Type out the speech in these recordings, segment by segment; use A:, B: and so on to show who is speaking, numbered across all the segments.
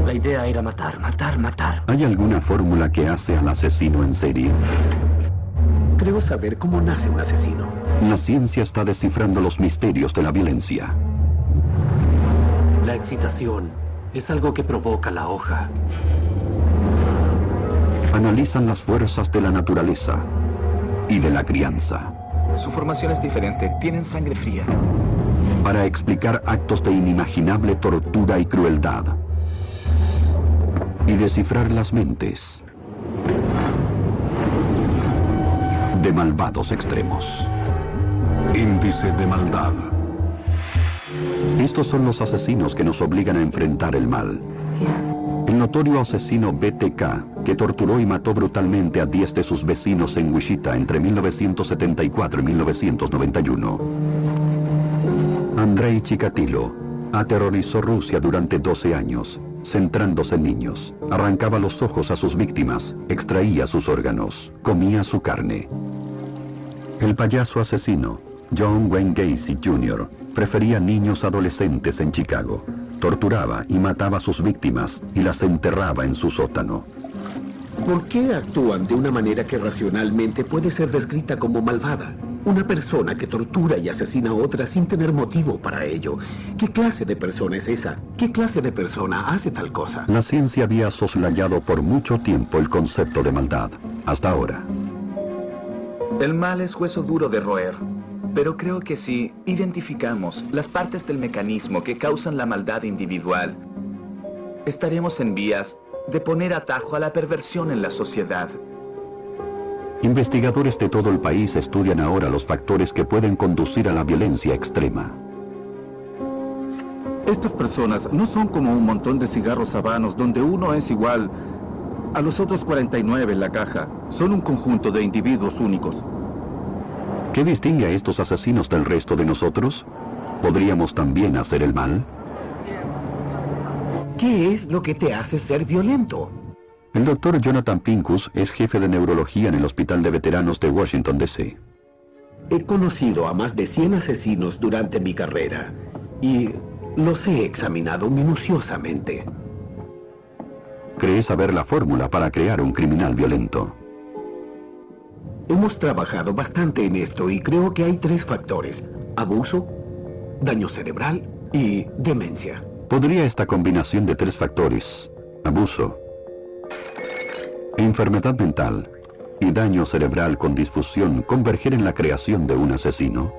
A: La idea era matar, matar, matar.
B: ¿Hay alguna fórmula que hace al asesino en serie?
A: Creo saber cómo nace un asesino.
B: La ciencia está descifrando los misterios de la violencia.
A: La excitación es algo que provoca la hoja.
B: Analizan las fuerzas de la naturaleza y de la crianza.
C: Su formación es diferente, tienen sangre fría.
B: Para explicar actos de inimaginable tortura y crueldad. Y descifrar las mentes de malvados extremos. Índice de maldad. Estos son los asesinos que nos obligan a enfrentar el mal. El notorio asesino BTK, que torturó y mató brutalmente a 10 de sus vecinos en Wichita entre 1974 y 1991. Andrei Chikatilo aterrorizó Rusia durante 12 años, centrándose en niños. Arrancaba los ojos a sus víctimas, extraía sus órganos, comía su carne. El payaso asesino, John Wayne Gacy Jr., prefería niños adolescentes en Chicago. Torturaba y mataba a sus víctimas y las enterraba en su sótano.
D: ¿Por qué actúan de una manera que racionalmente puede ser descrita como malvada? Una persona que tortura y asesina a otra sin tener motivo para ello. ¿Qué clase de persona es esa? ¿Qué clase de persona hace tal cosa?
B: La ciencia había soslayado por mucho tiempo el concepto de maldad, hasta ahora.
C: El mal es hueso duro de roer, pero creo que si identificamos las partes del mecanismo que causan la maldad individual, estaremos en vías de poner atajo a la perversión en la sociedad.
B: Investigadores de todo el país estudian ahora los factores que pueden conducir a la violencia extrema.
E: Estas personas no son como un montón de cigarros habanos donde uno es igual a los otros 49 en la caja. Son un conjunto de individuos únicos.
B: ¿Qué distingue a estos asesinos del resto de nosotros? ¿Podríamos también hacer el mal?
D: ¿Qué es lo que te hace ser violento?
B: El doctor Jonathan Pincus es jefe de neurología en el Hospital de Veteranos de Washington, D.C.
D: He conocido a más de 100 asesinos durante mi carrera y los he examinado minuciosamente.
B: Cree saber la fórmula para crear un criminal violento.
D: Hemos trabajado bastante en esto y creo que hay 3 factores: abuso, daño cerebral y demencia.
B: ¿Podría esta combinación de 3 factores, abuso, enfermedad mental y daño cerebral con disfusión, converger en la creación de un asesino?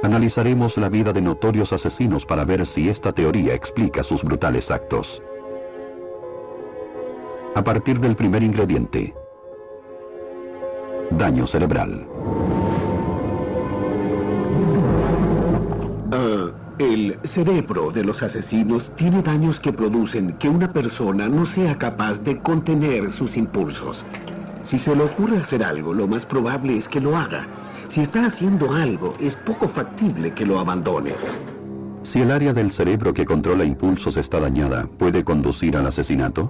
B: Analizaremos la vida de notorios asesinos para ver si esta teoría explica sus brutales actos. A partir del primer ingrediente, daño cerebral.
D: El cerebro de los asesinos tiene daños que producen que una persona no sea capaz de contener sus impulsos. Si se le ocurre hacer algo, lo más probable es que lo haga. Si está haciendo algo, es poco factible que lo abandone.
B: Si el área del cerebro que controla impulsos está dañada, ¿puede conducir al asesinato?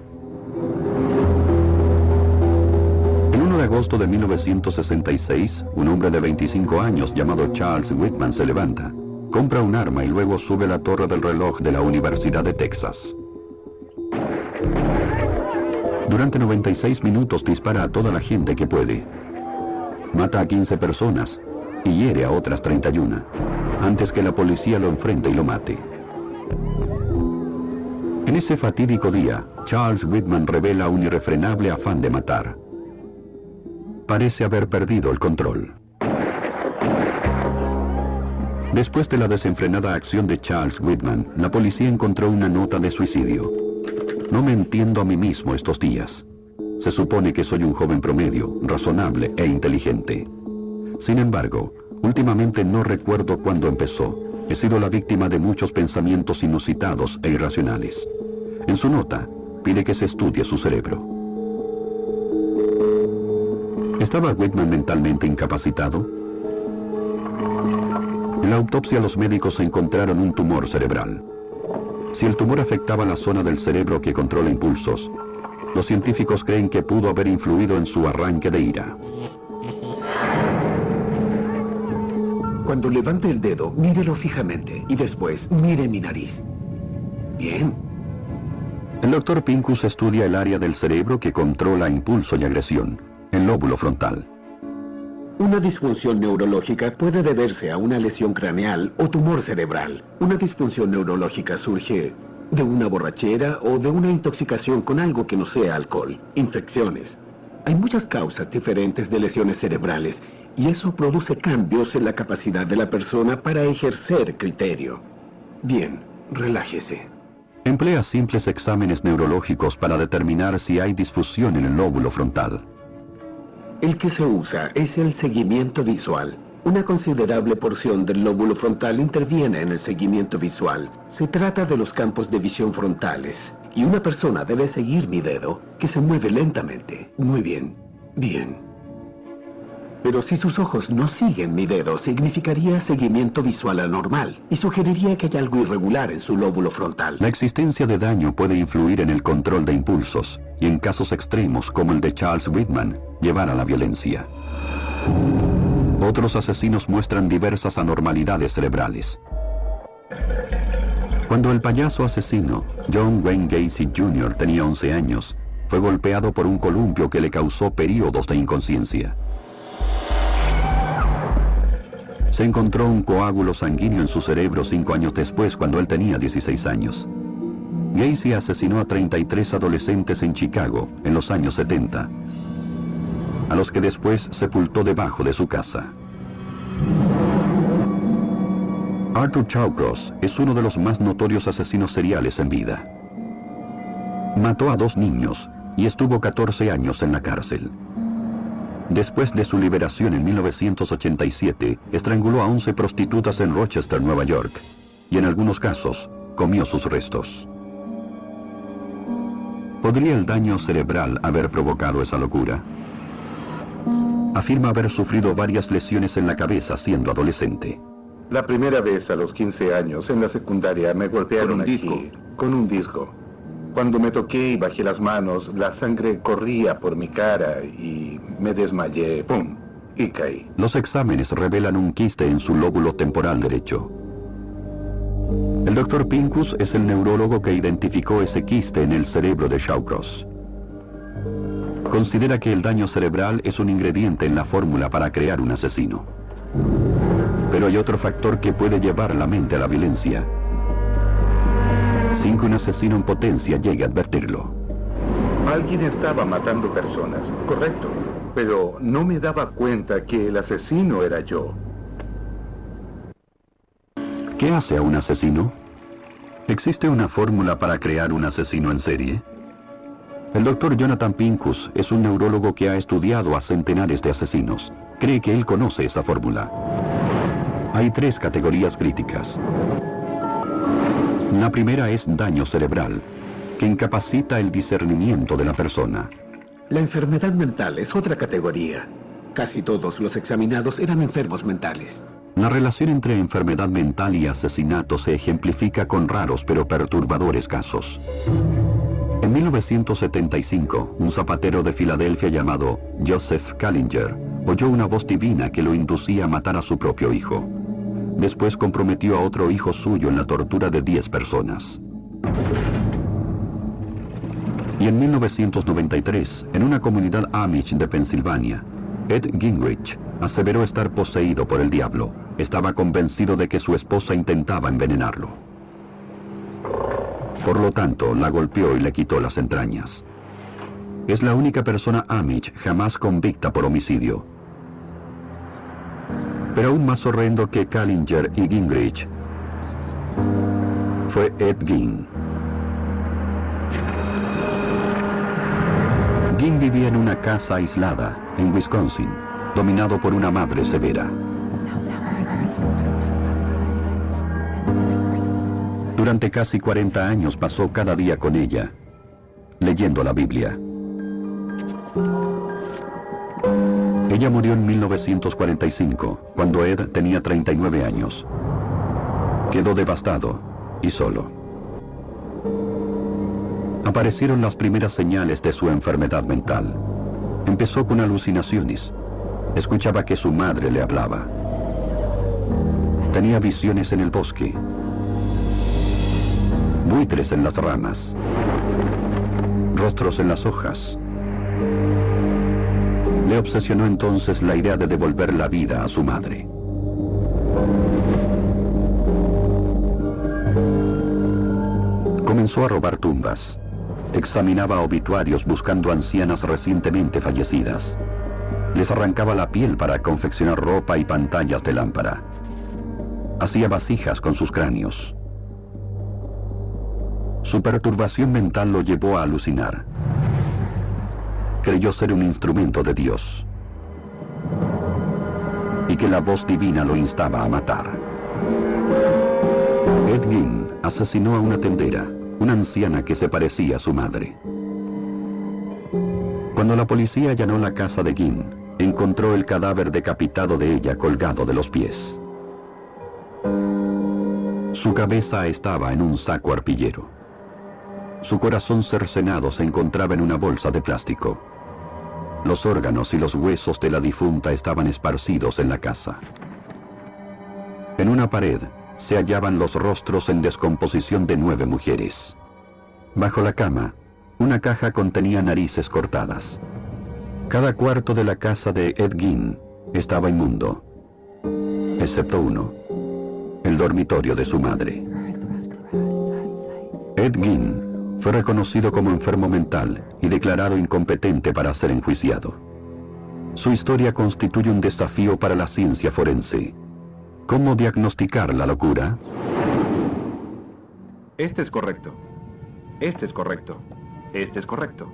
B: El 1 de agosto de 1966, un hombre de 25 años llamado Charles Whitman se levanta, compra un arma y luego sube la torre del reloj de la Universidad de Texas. Durante 96 minutos dispara a toda la gente que puede. Mata a 15 personas y hiere a otras 31, antes que la policía lo enfrente y lo mate. En ese fatídico día, Charles Whitman revela un irrefrenable afán de matar. Parece haber perdido el control. Después de la desenfrenada acción de Charles Whitman, la policía encontró una nota de suicidio. No me entiendo a mí mismo estos días. Se supone que soy un joven promedio, razonable e inteligente. Sin embargo, últimamente no recuerdo cuándo empezó. He sido la víctima de muchos pensamientos inusitados e irracionales. En su nota, pide que se estudie su cerebro. ¿Estaba Whitman mentalmente incapacitado? En la autopsia los médicos encontraron un tumor cerebral. Si el tumor afectaba la zona del cerebro que controla impulsos, los científicos creen que pudo haber influido en su arranque de ira.
D: Cuando levante el dedo, mírelo fijamente y después mire mi nariz. Bien.
B: El Dr. Pincus estudia el área del cerebro que controla impulso y agresión, el lóbulo frontal.
D: Una disfunción neurológica puede deberse a una lesión craneal o tumor cerebral. Una disfunción neurológica surge de una borrachera o de una intoxicación con algo que no sea alcohol, infecciones. Hay muchas causas diferentes de lesiones cerebrales y eso produce cambios en la capacidad de la persona para ejercer criterio. Bien, relájese.
B: Emplea simples exámenes neurológicos para determinar si hay disfunción en el lóbulo frontal.
D: El que se usa es el seguimiento visual. Una considerable porción del lóbulo frontal interviene en el seguimiento visual. Se trata de los campos de visión frontales. Y una persona debe seguir mi dedo, que se mueve lentamente. Muy bien, bien. Pero si sus ojos no siguen mi dedo, significaría seguimiento visual anormal y sugeriría que hay algo irregular en su lóbulo frontal.
B: La existencia de daño puede influir en el control de impulsos y en casos extremos como el de Charles Whitman, llevar a la violencia. Otros asesinos muestran diversas anormalidades cerebrales. Cuando el payaso asesino, John Wayne Gacy Jr., tenía 11 años, fue golpeado por un columpio que le causó períodos de inconsciencia. Se encontró un coágulo sanguíneo en su cerebro 5 años después, cuando él tenía 16 años. Gacy asesinó a 33 adolescentes en Chicago en los años 70, a los que después sepultó debajo de su casa. Arthur Shawcross es uno de los más notorios asesinos seriales en vida. Mató a 2 niños y estuvo 14 años en la cárcel. Después de su liberación en 1987, estranguló a 11 prostitutas en Rochester, Nueva York, y en algunos casos, comió sus restos. ¿Podría el daño cerebral haber provocado esa locura? Afirma haber sufrido varias lesiones en la cabeza siendo adolescente.
F: La primera vez a los 15 años en la secundaria me golpearon
E: ¿Con un
F: aquí,
E: disco?
F: con un disco. Cuando me toqué y bajé las manos, la sangre corría por mi cara y me desmayé, ¡pum!, y caí.
B: Los exámenes revelan un quiste en su lóbulo temporal derecho. El Dr. Pincus es el neurólogo que identificó ese quiste en el cerebro de Shawcross. Considera que el daño cerebral es un ingrediente en la fórmula para crear un asesino. Pero hay otro factor que puede llevar la mente a la violencia, sin que un asesino en potencia llegue a advertirlo.
F: Alguien estaba matando personas, correcto, pero no me daba cuenta que el asesino era yo.
B: ¿Qué hace a un asesino? ¿Existe una fórmula para crear un asesino en serie? El Dr. Jonathan Pincus es un neurólogo que ha estudiado a centenares de asesinos. Cree que él conoce esa fórmula. Hay 3 categorías críticas. La primera es daño cerebral, que incapacita el discernimiento de la persona.
D: La enfermedad mental es otra categoría. Casi todos los examinados eran enfermos mentales.
B: La relación entre enfermedad mental y asesinato se ejemplifica con raros pero perturbadores casos. En 1975, un zapatero de Filadelfia llamado Joseph Kallinger oyó una voz divina que lo inducía a matar a su propio hijo. Después comprometió a otro hijo suyo en la tortura de 10 personas. Y en 1993, en una comunidad Amish de Pensilvania, Ed Gingrich aseveró estar poseído por el diablo. Estaba convencido de que su esposa intentaba envenenarlo. Por lo tanto, la golpeó y le quitó las entrañas. Es la única persona Amish jamás convicta por homicidio. Pero aún más horrendo que Kallinger y Gingrich fue Ed Gein. Gein vivía en una casa aislada, en Wisconsin, dominado por una madre severa. Durante casi 40 años pasó cada día con ella, leyendo la Biblia. Ella murió en 1945, cuando Ed tenía 39 años. Quedó devastado y solo. Aparecieron las primeras señales de su enfermedad mental. Empezó con alucinaciones. Escuchaba que su madre le hablaba. Tenía visiones en el bosque, buitres en las ramas. rostros en las hojas. Le obsesionó entonces la idea de devolver la vida a su madre. Comenzó a robar tumbas. Examinaba obituarios buscando ancianas recientemente fallecidas. Les arrancaba la piel para confeccionar ropa y pantallas de lámpara. Hacía vasijas con sus cráneos. Su perturbación mental lo llevó a alucinar. Creyó ser un instrumento de Dios y que la voz divina lo instaba a matar. Ed Gein asesinó a una tendera, una anciana que se parecía a su madre. Cuando la policía allanó la casa de Gein, encontró el cadáver decapitado de ella colgado de los pies. Su cabeza estaba en un saco arpillero. Su corazón cercenado se encontraba en una bolsa de plástico. Los órganos y los huesos de la difunta estaban esparcidos en la casa. En una pared se hallaban los rostros en descomposición de 9 mujeres. Bajo la cama, una caja contenía narices cortadas. Cada cuarto de la casa de Ed Gein estaba inmundo, excepto uno, el dormitorio de su madre. Ed Gein fue reconocido como enfermo mental y declarado incompetente para ser enjuiciado. Su historia constituye un desafío para la ciencia forense. ¿Cómo diagnosticar la locura?
C: Este es correcto. Este es correcto. Este es correcto.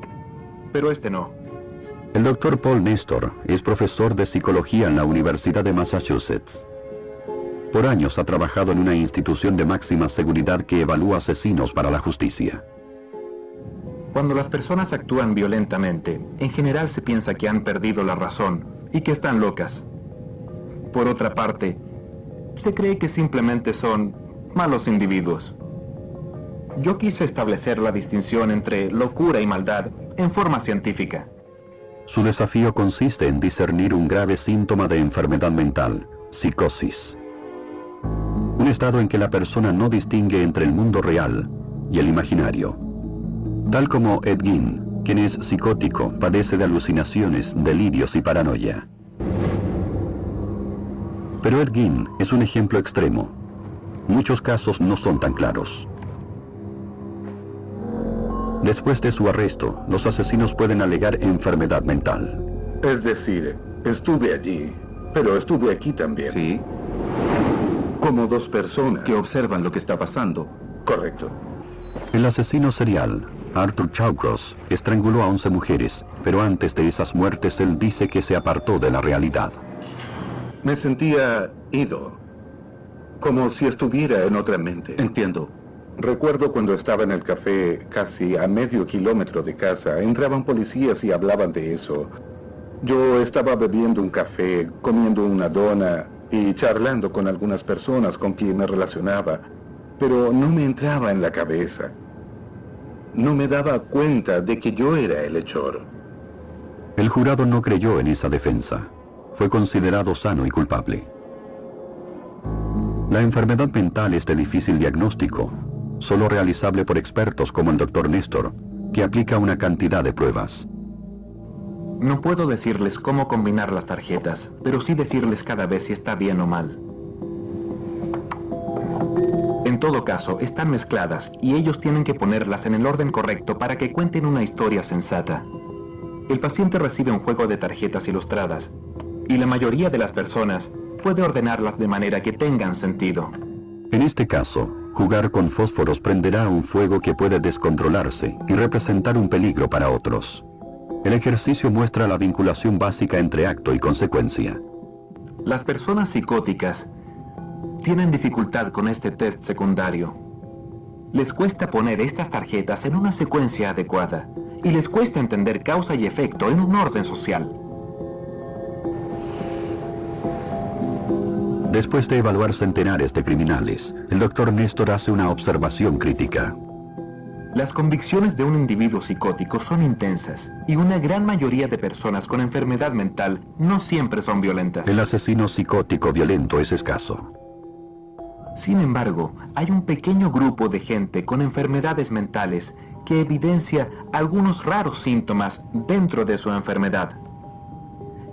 C: Pero este no.
B: El doctor Paul Nestor es profesor de psicología en la Universidad de Massachusetts. Por años ha trabajado en una institución de máxima seguridad que evalúa asesinos para la justicia.
C: Cuando las personas actúan violentamente, en general se piensa que han perdido la razón y que están locas. Por otra parte, se cree que simplemente son malos individuos. Yo quise establecer la distinción entre locura y maldad en forma científica.
B: Su desafío consiste en discernir un grave síntoma de enfermedad mental, psicosis. Un estado en que la persona no distingue entre el mundo real y el imaginario. Tal como Ed Gein, quien es psicótico, padece de alucinaciones, delirios y paranoia. Pero Ed Gein es un ejemplo extremo. Muchos casos no son tan claros. Después de su arresto, los asesinos pueden alegar enfermedad mental.
F: Es decir, estuve allí, pero estuve aquí también.
E: Sí,
F: Como 2 personas.
E: que observan lo que está pasando.
F: Correcto.
B: El asesino serial, Arthur Shawcross, estranguló a 11 mujeres, pero antes de esas muertes él dice que se apartó de la realidad.
F: Me sentía ido, como si estuviera en otra mente.
E: Entiendo.
F: Recuerdo cuando estaba en el café, casi a medio kilómetro de casa, entraban policías y hablaban de eso. Yo estaba bebiendo un café, comiendo una dona y charlando con algunas personas con quien me relacionaba, pero no me entraba en la cabeza. No me daba cuenta de que yo era el hechor.
B: El jurado no creyó en esa defensa. Fue considerado sano y culpable. La enfermedad mental es de difícil diagnóstico, solo realizable por expertos como el Dr. Nestor, que aplica una cantidad de pruebas.
C: No puedo decirles cómo combinar las tarjetas, pero sí decirles cada vez si está bien o mal. En todo caso, están mezcladas y ellos tienen que ponerlas en el orden correcto para que cuenten una historia sensata. El paciente recibe un juego de tarjetas ilustradas y la mayoría de las personas puede ordenarlas de manera que tengan sentido.
B: En este caso, jugar con fósforos prenderá un fuego que puede descontrolarse y representar un peligro para otros. El ejercicio muestra la vinculación básica entre acto y consecuencia.
C: Las personas psicóticas tienen dificultad con este test secundario. Les cuesta poner estas tarjetas en una secuencia adecuada y les cuesta entender causa y efecto en un orden social.
B: Después de evaluar centenares de criminales, el Dr. Nestor hace una observación crítica.
C: Las convicciones de un individuo psicótico son intensas y una gran mayoría de personas con enfermedad mental no siempre son violentas.
B: El asesino psicótico violento es escaso.
C: Sin embargo, hay un pequeño grupo de gente con enfermedades mentales que evidencia algunos raros síntomas dentro de su enfermedad,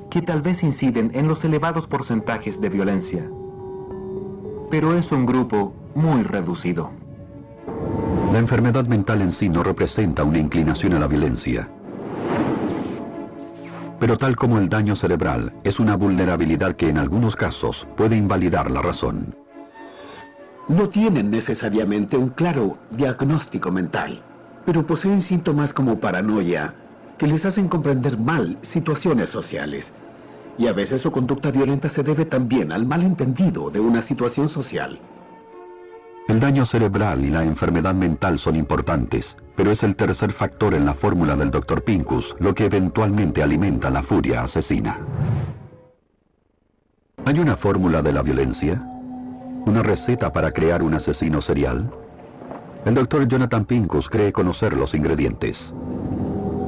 C: que tal vez inciden en los elevados porcentajes de violencia. Pero es un grupo muy reducido.
B: La enfermedad mental en sí no representa una inclinación a la violencia. Pero tal como el daño cerebral, es una vulnerabilidad que en algunos casos puede invalidar la razón.
D: No tienen necesariamente un claro diagnóstico mental, pero poseen síntomas como paranoia que les hacen comprender mal situaciones sociales. Y a veces su conducta violenta se debe también al malentendido de una situación social.
B: El daño cerebral y la enfermedad mental son importantes, pero es el tercer factor en la fórmula del Dr. Pincus lo que eventualmente alimenta la furia asesina. ¿Hay una fórmula de la violencia? ¿Una receta para crear un asesino serial? El Dr. Jonathan Pincus cree conocer los ingredientes.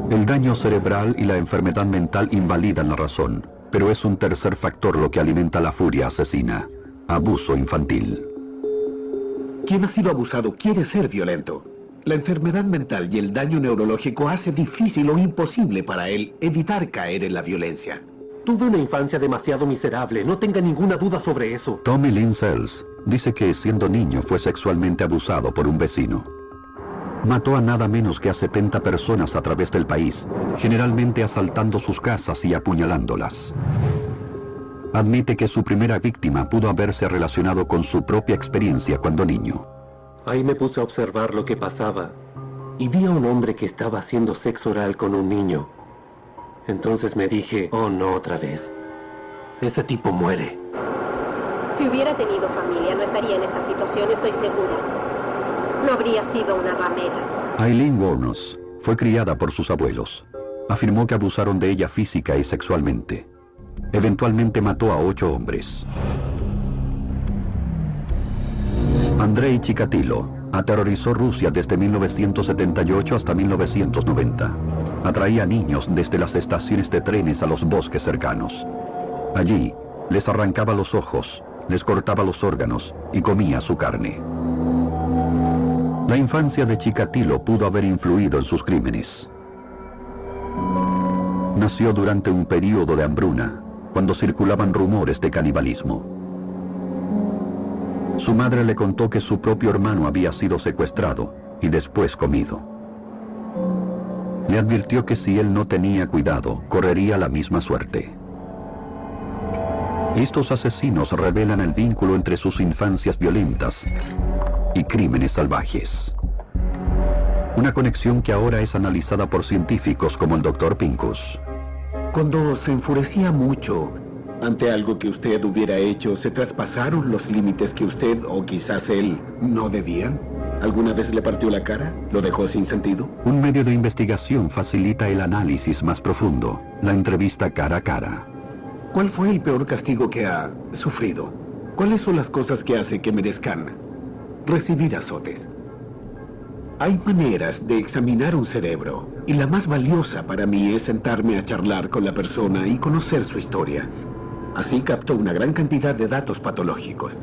B: El daño cerebral y la enfermedad mental invalidan la razón, pero es un tercer factor lo que alimenta la furia asesina: abuso infantil.
D: Quien ha sido abusado quiere ser violento. La enfermedad mental y el daño neurológico hace difícil o imposible para él evitar caer en la violencia.
A: Tuve una infancia demasiado miserable, no tenga ninguna duda sobre eso.
B: Tommy Lynn Sells dice que siendo niño fue sexualmente abusado por un vecino. Mató a nada menos que a 70 personas a través del país, generalmente asaltando sus casas y apuñalándolas. Admite que su primera víctima pudo haberse relacionado con su propia experiencia cuando niño.
A: Ahí me puse a observar lo que pasaba y vi a un hombre que estaba haciendo sexo oral con un niño. Entonces me dije, oh no, otra vez. Ese tipo muere.
G: Si hubiera tenido familia, no estaría en esta situación, estoy segura. No habría sido una ramera.
B: Eileen Wuornos fue criada por sus abuelos. Afirmó que abusaron de ella física y sexualmente. Eventualmente mató a 8 hombres. Andrei Chikatilo aterrorizó Rusia desde 1978 hasta 1990. Atraía niños desde las estaciones de trenes a los bosques cercanos. Allí, les arrancaba los ojos, les cortaba los órganos y comía su carne. La infancia de Chikatilo pudo haber influido en sus crímenes. Nació durante un período de hambruna, cuando circulaban rumores de canibalismo. Su madre le contó que su propio hermano había sido secuestrado y después comido. Le advirtió que si él no tenía cuidado, correría la misma suerte. Estos asesinos revelan el vínculo entre sus infancias violentas y crímenes salvajes. Una conexión que ahora es analizada por científicos como el Dr. Pincus.
D: Cuando se enfurecía mucho ante algo que usted hubiera hecho, ¿se traspasaron los límites que usted o quizás él no debían? ¿Alguna vez le partió la cara? ¿Lo dejó sin sentido?
B: Un medio de investigación facilita el análisis más profundo, la entrevista cara a cara.
D: ¿Cuál fue el peor castigo que ha sufrido? ¿Cuáles son las cosas que hace que merezcan recibir azotes? Hay maneras de examinar un cerebro, y la más valiosa para mí es sentarme a charlar con la persona y conocer su historia. Así capto una gran cantidad de datos patológicos.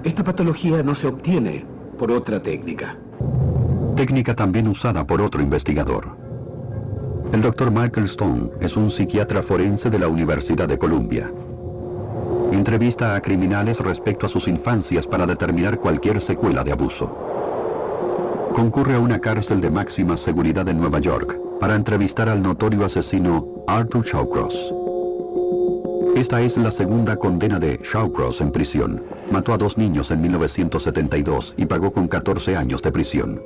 D: Esta patología no se obtiene por otra técnica.
B: Técnica también usada por otro investigador. El Dr. Michael Stone es un psiquiatra forense de la Universidad de Columbia. Entrevista a criminales respecto a sus infancias para determinar cualquier secuela de abuso. Concurre a una cárcel de máxima seguridad en Nueva York para entrevistar al notorio asesino Arthur Shawcross. Esta es la segunda condena de Shawcross en prisión. Mató a 2 niños en 1972 y pagó con 14 años de prisión.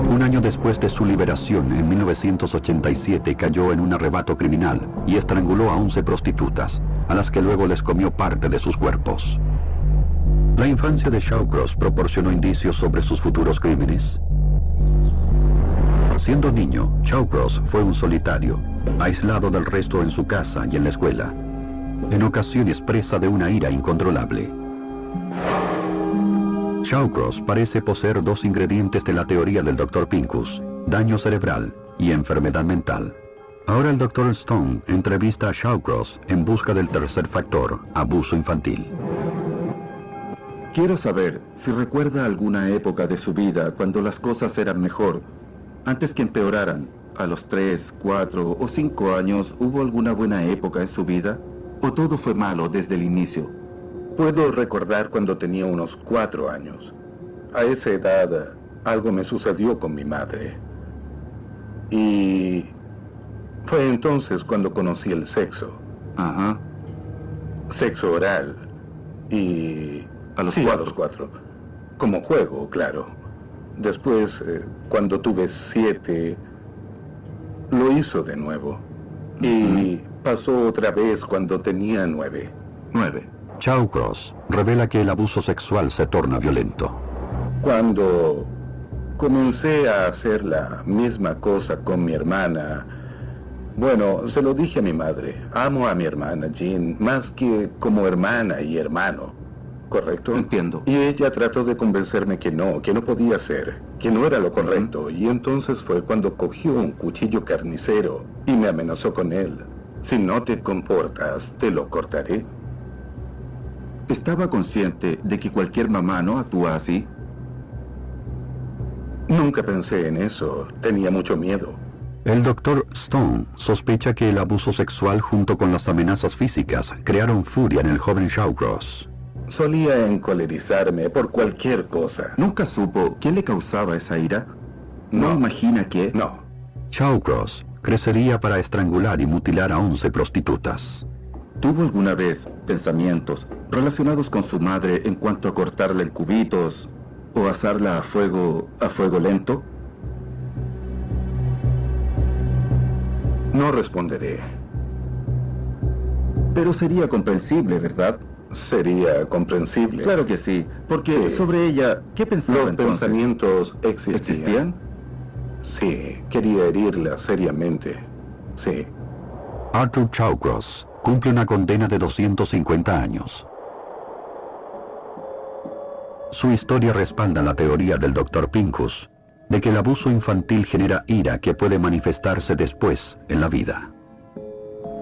B: Un año después de su liberación, en 1987, cayó en un arrebato criminal y estranguló a 11 prostitutas, a las que luego les comió parte de sus cuerpos. ¿La infancia de Shawcross proporcionó indicios sobre sus futuros crímenes? Siendo niño, Shawcross fue un solitario, aislado del resto en su casa y en la escuela, en ocasiones presa de una ira incontrolable. Shawcross parece poseer 2 ingredientes de la teoría del Dr. Pincus: daño cerebral y enfermedad mental. Ahora el Dr. Stone entrevista a Shawcross en busca del tercer factor: abuso infantil.
E: Quiero saber si recuerda alguna época de su vida cuando las cosas eran mejor, antes que empeoraran. ¿A los 3, 4 o 5 años hubo alguna buena época en su vida? ¿O todo fue malo desde el inicio?
F: Puedo recordar cuando tenía unos 4 años. A esa edad, algo me sucedió con mi madre. Y fue entonces cuando conocí el sexo.
E: Ajá.
F: Sexo oral. Y...
E: A los
F: sí,
E: 4.
F: a los 4. Como juego, claro. Después, cuando tuve 7, lo hizo de nuevo. Y pasó otra vez cuando tenía 9.
E: 9.
B: Shawcross revela que el abuso sexual se torna violento.
F: Cuando comencé a hacer la misma cosa con mi hermana, bueno, se lo dije a mi madre. Amo a mi hermana, Jean, más que como hermana y hermano. ¿Correcto?
E: Entiendo.
F: Y ella trató de convencerme que no podía ser, que no era lo correcto. Y entonces fue cuando cogió un cuchillo carnicero y me amenazó con él. Si no te comportas, te lo cortaré.
E: ¿Estaba consciente de que cualquier mamá no actúa así?
F: Nunca pensé en eso. Tenía mucho miedo.
B: El Dr. Stone sospecha que el abuso sexual junto con las amenazas físicas crearon furia en el joven Shawcross.
F: Solía encolerizarme por cualquier cosa.
E: ¿Nunca supo quién le causaba esa ira? ¿No imagina que...?
F: No.
B: Shawcross crecería para estrangular y mutilar a 11 prostitutas.
E: ¿Tuvo alguna vez pensamientos relacionados con su madre en cuanto a cortarla en cubitos o asarla a fuego lento?
F: No responderé.
E: Pero sería comprensible, ¿verdad?
F: Sería comprensible.
E: Claro que sí, porque
F: Sí.
E: sobre ella, ¿qué pensaba
F: Los
E: entonces?
F: pensamientos existían.
E: ¿Existían?
F: Sí, quería herirla seriamente. Sí.
B: Arthur Shawcross cumple una condena de 250 años. Su historia respalda la teoría del Dr. Pincus de que el abuso infantil genera ira que puede manifestarse después en la vida.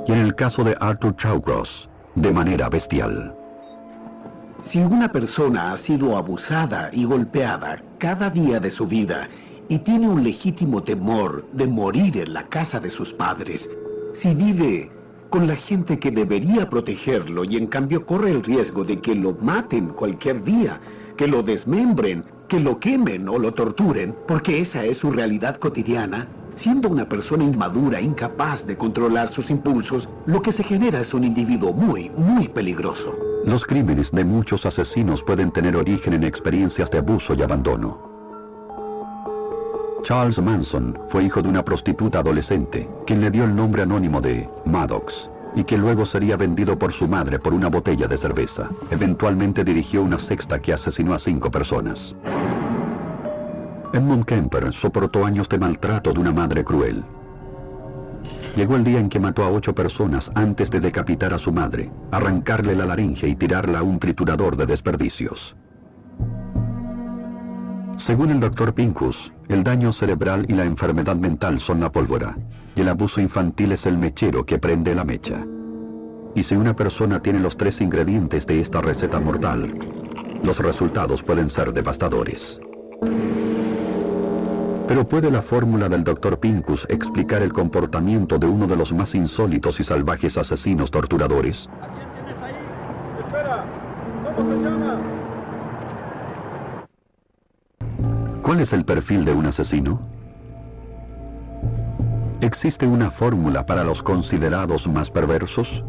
B: Y en el caso de Arthur Shawcross, de manera bestial.
D: Si una persona ha sido abusada y golpeada cada día de su vida y tiene un legítimo temor de morir en la casa de sus padres, si vive con la gente que debería protegerlo y en cambio corre el riesgo de que lo maten cualquier día, que lo desmembren, que lo quemen o lo torturen, porque esa es su realidad cotidiana, siendo una persona inmadura, incapaz de controlar sus impulsos, lo que se genera es un individuo muy, muy peligroso.
B: Los crímenes de muchos asesinos pueden tener origen en experiencias de abuso y abandono. Charles Manson fue hijo de una prostituta adolescente, quien le dio el nombre anónimo de Maddox, y que luego sería vendido por su madre por una botella de cerveza. Eventualmente dirigió una sexta que asesinó a 5 personas. Edmund Kemper soportó años de maltrato de una madre cruel. Llegó el día en que mató a 8 personas antes de decapitar a su madre, arrancarle la laringe y tirarla a un triturador de desperdicios. Según el Dr. Pincus, el daño cerebral y la enfermedad mental son la pólvora, y el abuso infantil es el mechero que prende la mecha. Y si una persona tiene los 3 ingredientes de esta receta mortal, los resultados pueden ser devastadores. Pero ¿puede la fórmula del Dr. Pincus explicar el comportamiento de uno de los más insólitos y salvajes asesinos torturadores?
H: ¿A quién tienes ahí? Espera, ¿cómo se llama?
B: ¿Cuál es el perfil de un asesino? ¿Existe una fórmula para los considerados más perversos?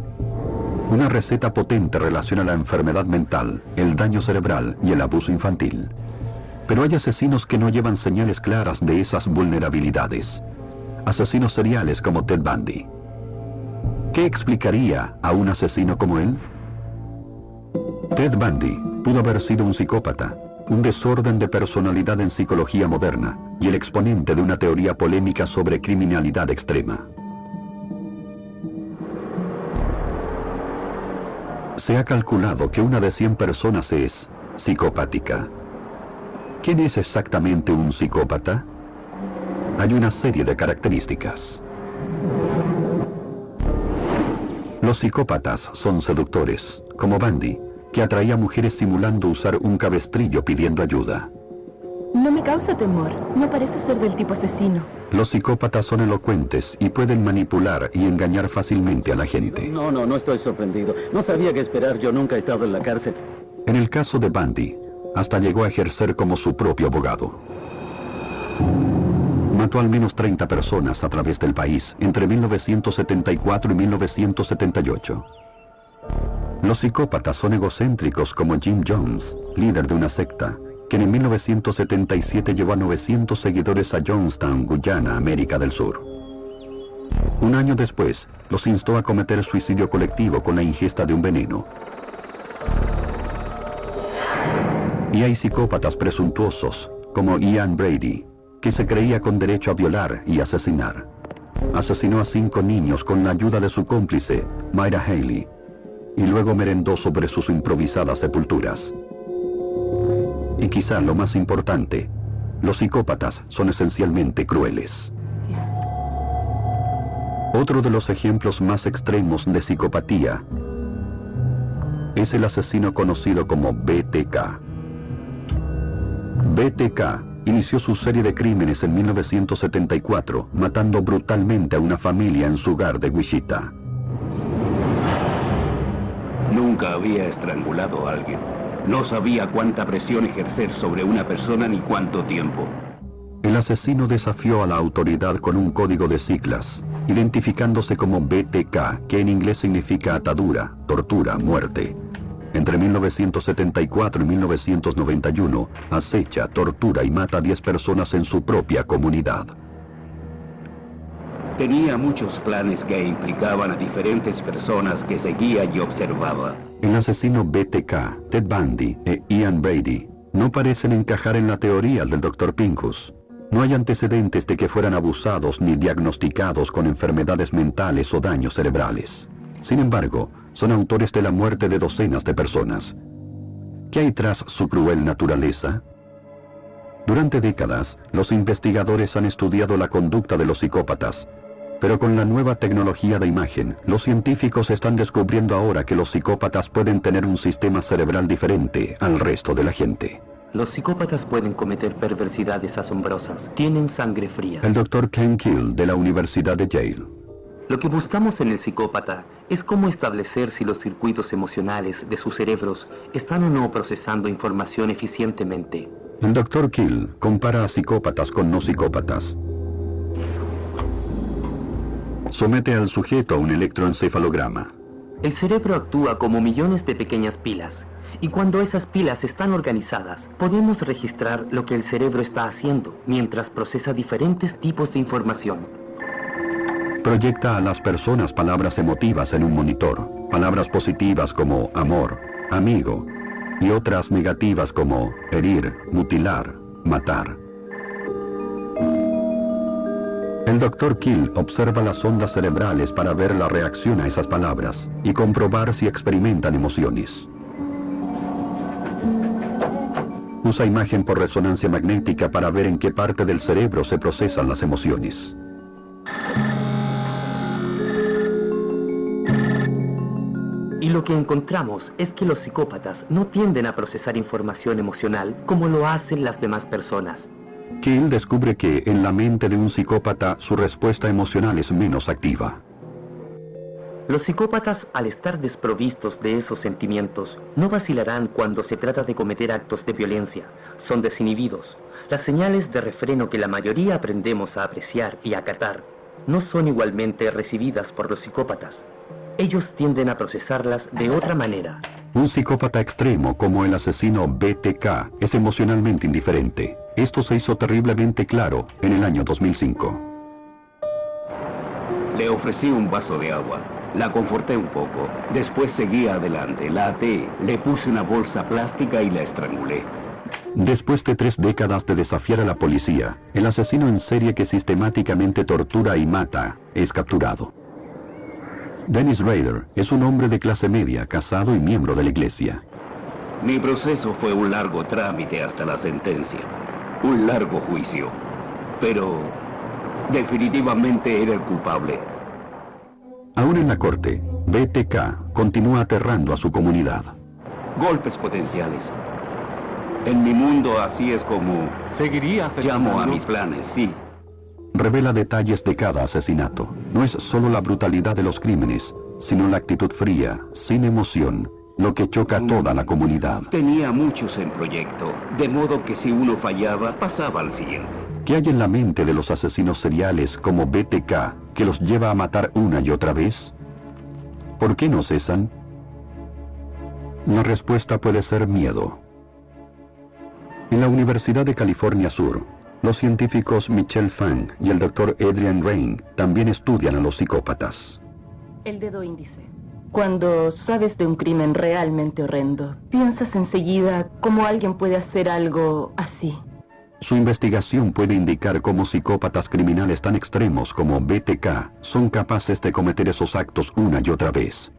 B: Una receta potente relaciona la enfermedad mental, el daño cerebral y el abuso infantil. Pero hay asesinos que no llevan señales claras de esas vulnerabilidades. Asesinos seriales como Ted Bundy. ¿Qué explicaría a un asesino como él? Ted Bundy pudo haber sido un psicópata, un desorden de personalidad en psicología moderna y el exponente de una teoría polémica sobre criminalidad extrema. Se ha calculado que una de 100 personas es psicopática. ¿Quién es exactamente un psicópata? Hay una serie de características. Los psicópatas son seductores, como Bundy, que atraía a mujeres simulando usar un cabestrillo pidiendo ayuda.
I: No me causa temor. No parece ser del tipo asesino.
B: Los psicópatas son elocuentes y pueden manipular y engañar fácilmente a la gente.
J: No estoy sorprendido. No sabía qué esperar. Yo nunca he estado en la cárcel.
B: En el caso de Bundy, hasta llegó a ejercer como su propio abogado. Mató al menos 30 personas a través del país entre 1974 y 1978. Los psicópatas son egocéntricos como Jim Jones, líder de una secta, quien en 1977 llevó a 900 seguidores a Jonestown, Guyana, América del Sur. Un año después, los instó a cometer suicidio colectivo con la ingesta de un veneno. Y hay psicópatas presuntuosos, como Ian Brady, que se creía con derecho a violar y asesinar. Asesinó a 5 niños con la ayuda de su cómplice, Myra Haley, y luego merendó sobre sus improvisadas sepulturas. Y quizá lo más importante, los psicópatas son esencialmente crueles. Otro de los ejemplos más extremos de psicopatía es el asesino conocido como BTK. BTK inició su serie de crímenes en 1974, matando brutalmente a una familia en su hogar de Wichita.
K: Nunca había estrangulado a alguien. No sabía cuánta presión ejercer sobre una persona ni cuánto tiempo.
B: El asesino desafió a la autoridad con un código de siglas, identificándose como BTK, que en inglés significa atadura, tortura, muerte. Entre 1974 y 1991, acecha, tortura y mata a 10 personas en su propia comunidad.
K: Tenía muchos planes que implicaban a diferentes personas que seguía y observaba.
B: El asesino BTK, Ted Bundy e Ian Brady no parecen encajar en la teoría del Dr. Pincus. No hay antecedentes de que fueran abusados ni diagnosticados con enfermedades mentales o daños cerebrales. Sin embargo, son autores de la muerte de docenas de personas. ¿Qué hay tras su cruel naturaleza? Durante décadas, los investigadores han estudiado la conducta de los psicópatas, pero con la nueva tecnología de imagen, los científicos están descubriendo ahora que los psicópatas pueden tener un sistema cerebral diferente al resto de la gente.
L: Los psicópatas pueden cometer perversidades asombrosas. Tienen sangre fría.
B: El Dr. Ken Kill, de la Universidad de Yale.
L: Lo que buscamos en el psicópata es cómo establecer si los circuitos emocionales de sus cerebros están o no procesando información eficientemente.
B: El Dr. Kill compara a psicópatas con no psicópatas. Somete al sujeto a un electroencefalograma.
L: El cerebro actúa como millones de pequeñas pilas, y cuando esas pilas están organizadas, podemos registrar lo que el cerebro está haciendo mientras procesa diferentes tipos de información.
B: Proyecta a las personas palabras emotivas en un monitor, palabras positivas como amor, amigo, y otras negativas como herir, mutilar, matar. El Dr. Kill observa las ondas cerebrales para ver la reacción a esas palabras y comprobar si experimentan emociones. Usa imagen por resonancia magnética para ver en qué parte del cerebro se procesan las emociones.
L: Y lo que encontramos es que los psicópatas no tienden a procesar información emocional como lo hacen las demás personas.
B: Kill descubre que en la mente de un psicópata su respuesta emocional es menos activa.
L: Los psicópatas, al estar desprovistos de esos sentimientos, no vacilarán cuando se trata de cometer actos de violencia. Son desinhibidos. Las señales de refreno que la mayoría aprendemos a apreciar y acatar no son igualmente recibidas por los psicópatas. Ellos tienden a procesarlas de otra manera.
B: Un psicópata extremo como el asesino BTK es emocionalmente indiferente. Esto se hizo terriblemente claro en el año 2005.
K: Le ofrecí un vaso de agua. La conforté un poco. Después seguí adelante. La até, le puse una bolsa plástica y la estrangulé.
B: Después de 3 décadas de desafiar a la policía, el asesino en serie que sistemáticamente tortura y mata es capturado. Dennis Rader es un hombre de clase media, casado y miembro de la iglesia.
K: Mi proceso fue un largo trámite hasta la sentencia. Un largo juicio. Pero definitivamente era el culpable.
B: Aún en la corte, BTK continúa aterrando a su comunidad.
K: golpes potenciales. En mi mundo así es como llamo a mis planes, sí.
B: Revela detalles de cada asesinato. No es solo la brutalidad de los crímenes, sino la actitud fría, sin emoción, lo que choca a toda la comunidad.
K: Tenía muchos en proyecto, de modo que si uno fallaba, pasaba al siguiente.
B: ¿Qué hay en la mente de los asesinos seriales como BTK que los lleva a matar una y otra vez? ¿Por qué no cesan? La respuesta puede ser miedo. En la Universidad de California Sur, los científicos Michelle Fang y el Dr. Adrian Rain también estudian a los psicópatas.
I: El dedo índice. Cuando sabes de un crimen realmente horrendo, piensas enseguida cómo alguien puede hacer algo así.
B: Su investigación puede indicar cómo psicópatas criminales tan extremos como BTK son capaces de cometer esos actos una y otra vez.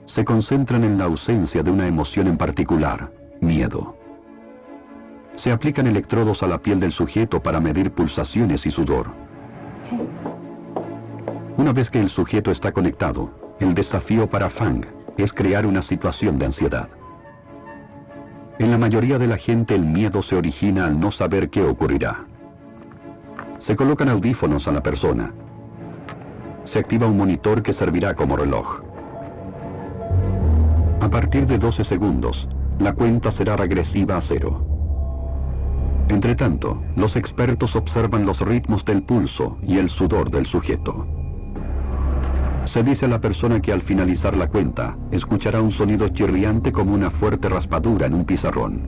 B: Se concentran en la ausencia de una emoción en particular, miedo. Se aplican electrodos a la piel del sujeto para medir pulsaciones y sudor. Una vez que el sujeto está conectado, el desafío para Fang es crear una situación de ansiedad. En la mayoría de la gente el miedo se origina al no saber qué ocurrirá. Se colocan audífonos a la persona. Se activa un monitor que servirá como reloj. A partir de 12 segundos, la cuenta será regresiva a 0. Entre tanto, los expertos observan los ritmos del pulso y el sudor del sujeto. Se dice a la persona que al finalizar la cuenta, escuchará un sonido chirriante como una fuerte raspadura en un pizarrón.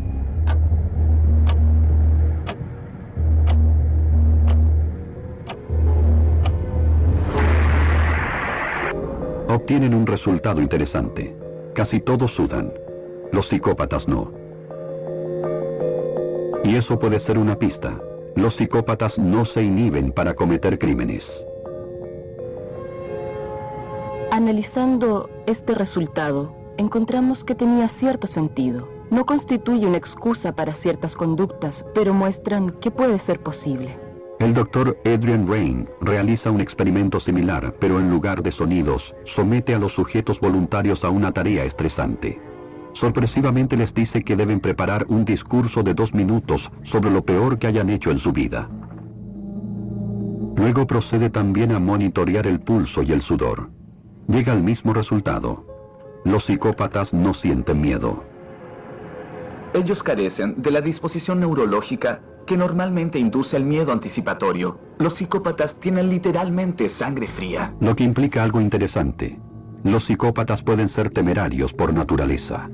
B: Obtienen un resultado interesante. Casi todos sudan. Los psicópatas no. Y eso puede ser una pista. Los psicópatas no se inhiben para cometer crímenes.
I: Analizando este resultado, encontramos que tenía cierto sentido. No constituye una excusa para ciertas conductas, pero muestran que puede ser posible.
B: El Dr. Adrian Rain realiza un experimento similar, pero en lugar de sonidos, somete a los sujetos voluntarios a una tarea estresante. Sorpresivamente les dice que deben preparar un discurso de 2 minutos sobre lo peor que hayan hecho en su vida. Luego procede también a monitorear el pulso y el sudor. Llega al mismo resultado. Los psicópatas no sienten miedo.
C: Ellos carecen de la disposición neurológica que normalmente induce el miedo anticipatorio. Los psicópatas tienen literalmente sangre fría.
B: Lo que implica algo interesante. Los psicópatas pueden ser temerarios por naturaleza.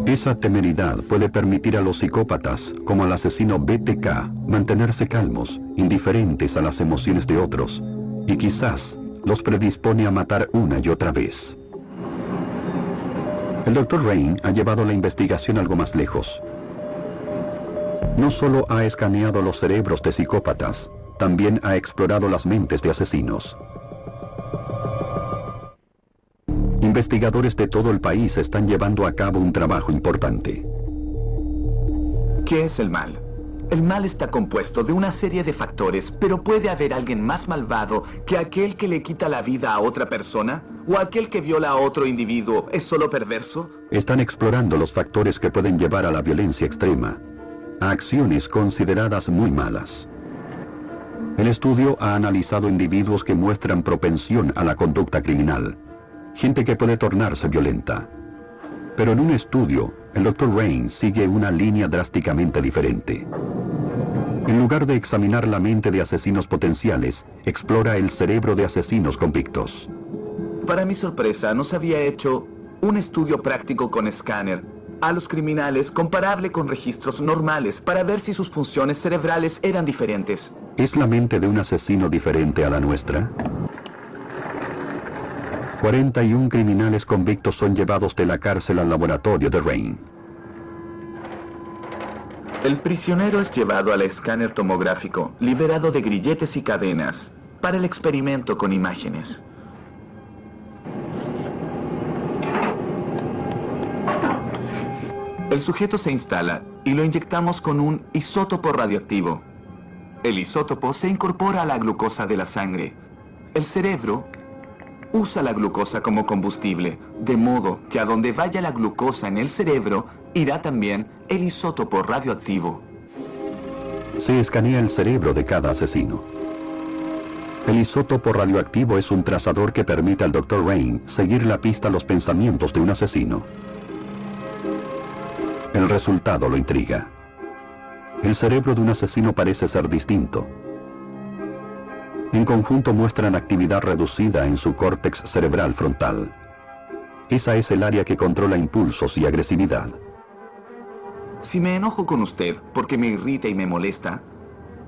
B: Esa temeridad puede permitir a los psicópatas, como al asesino BTK, mantenerse calmos, indiferentes a las emociones de otros, y quizás los predispone a matar una y otra vez. El Dr. Rain ha llevado la investigación algo más lejos. No solo ha escaneado los cerebros de psicópatas, también ha explorado las mentes de asesinos. Investigadores de todo el país están llevando a cabo un trabajo importante.
C: ¿Qué es el mal? El mal está compuesto de una serie de factores, pero ¿puede haber alguien más malvado que aquel que le quita la vida a otra persona? ¿O aquel que viola a otro individuo es solo perverso?
B: Están explorando los factores que pueden llevar a la violencia extrema, a acciones consideradas muy malas. El estudio ha analizado individuos que muestran propensión a la conducta criminal, gente que puede tornarse violenta. Pero en un estudio, el Dr. Rain sigue una línea drásticamente diferente. En lugar de examinar la mente de asesinos potenciales, explora el cerebro de asesinos convictos.
C: Para mi sorpresa, no se había hecho un estudio práctico con escáner a los criminales comparable con registros normales para ver si sus funciones cerebrales eran diferentes.
B: ¿Es la mente de un asesino diferente a la nuestra? 41 criminales convictos son llevados de la cárcel al laboratorio de Rain.
C: El prisionero es llevado al escáner tomográfico, liberado de grilletes y cadenas, para el experimento con imágenes. El sujeto se instala y lo inyectamos con un isótopo radioactivo. El isótopo se incorpora a la glucosa de la sangre. El cerebro usa la glucosa como combustible, de modo que a donde vaya la glucosa en el cerebro, irá también el isótopo radioactivo.
B: Se escanea el cerebro de cada asesino. El isótopo radioactivo es un trazador que permite al Dr. Rain seguir la pista a los pensamientos de un asesino. El resultado lo intriga. El cerebro de un asesino parece ser distinto. En conjunto muestran actividad reducida en su córtex cerebral frontal. Esa es el área que controla impulsos y agresividad.
C: Si me enojo con usted porque me irrita y me molesta,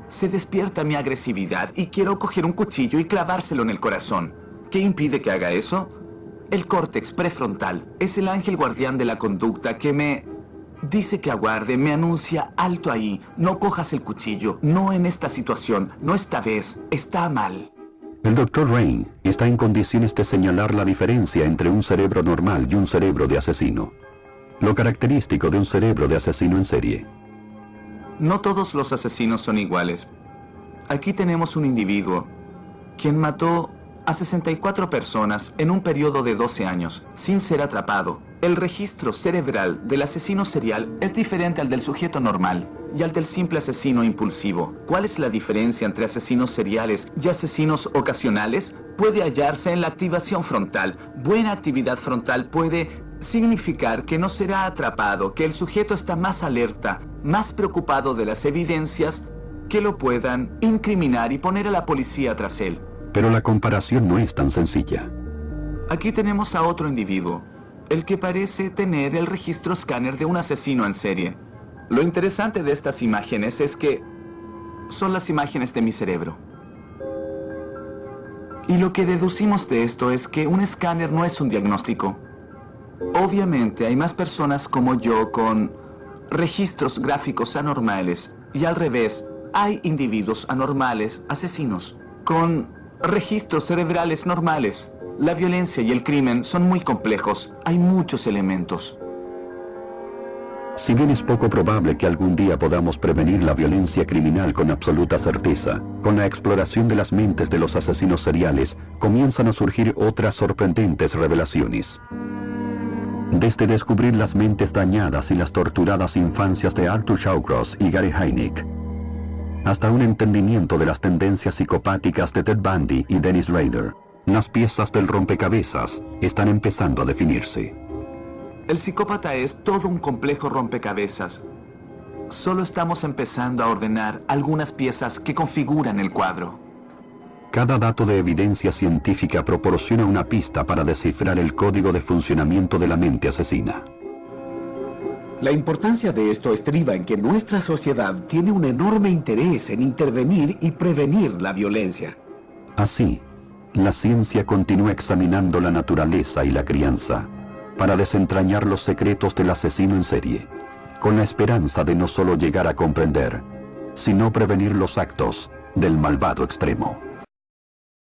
C: se despierta mi agresividad y quiero coger un cuchillo y clavárselo en el corazón. ¿Qué impide que haga eso? El córtex prefrontal es el ángel guardián de la conducta que me dice que aguarde, me anuncia: alto ahí, no cojas el cuchillo, no en esta situación, no esta vez, está mal.
B: El Dr. Rain está en condiciones de señalar la diferencia entre un cerebro normal y un cerebro de asesino. Lo característico de un cerebro de asesino en serie.
C: No todos los asesinos son iguales. Aquí tenemos un individuo quien mató a 64 personas en un periodo de 12 años, sin ser atrapado. El registro cerebral del asesino serial es diferente al del sujeto normal y al del simple asesino impulsivo. ¿Cuál es la diferencia entre asesinos seriales y asesinos ocasionales? Puede hallarse en la activación frontal. Buena actividad frontal puede significar que no será atrapado, que el sujeto está más alerta, más preocupado de las evidencias que lo puedan incriminar y poner a la policía tras él.
B: Pero la comparación no es tan sencilla.
C: Aquí tenemos a otro individuo, el que parece tener el registro escáner de un asesino en serie. Lo interesante de estas imágenes es que son las imágenes de mi cerebro. Y lo que deducimos de esto es que un escáner no es un diagnóstico. Obviamente hay más personas como yo con registros gráficos anormales y al revés, hay individuos anormales, asesinos, con registros cerebrales normales. La violencia y el crimen son muy complejos, hay muchos elementos.
B: Si bien es poco probable que algún día podamos prevenir la violencia criminal con absoluta certeza, con la exploración de las mentes de los asesinos seriales comienzan a surgir otras sorprendentes revelaciones. Desde descubrir las mentes dañadas y las torturadas infancias de Arthur Shawcross y Gary Heinick, hasta un entendimiento de las tendencias psicopáticas de Ted Bundy y Dennis Rader, las piezas del rompecabezas están empezando a definirse.
C: El psicópata es todo un complejo rompecabezas. Solo estamos empezando a ordenar algunas piezas que configuran el cuadro.
B: Cada dato de evidencia científica proporciona una pista para descifrar el código de funcionamiento de la mente asesina.
D: La importancia de esto estriba en que nuestra sociedad tiene un enorme interés en intervenir y prevenir la violencia.
B: Así, la ciencia continúa examinando la naturaleza y la crianza para desentrañar los secretos del asesino en serie, con la esperanza de no solo llegar a comprender, sino prevenir los actos del malvado extremo.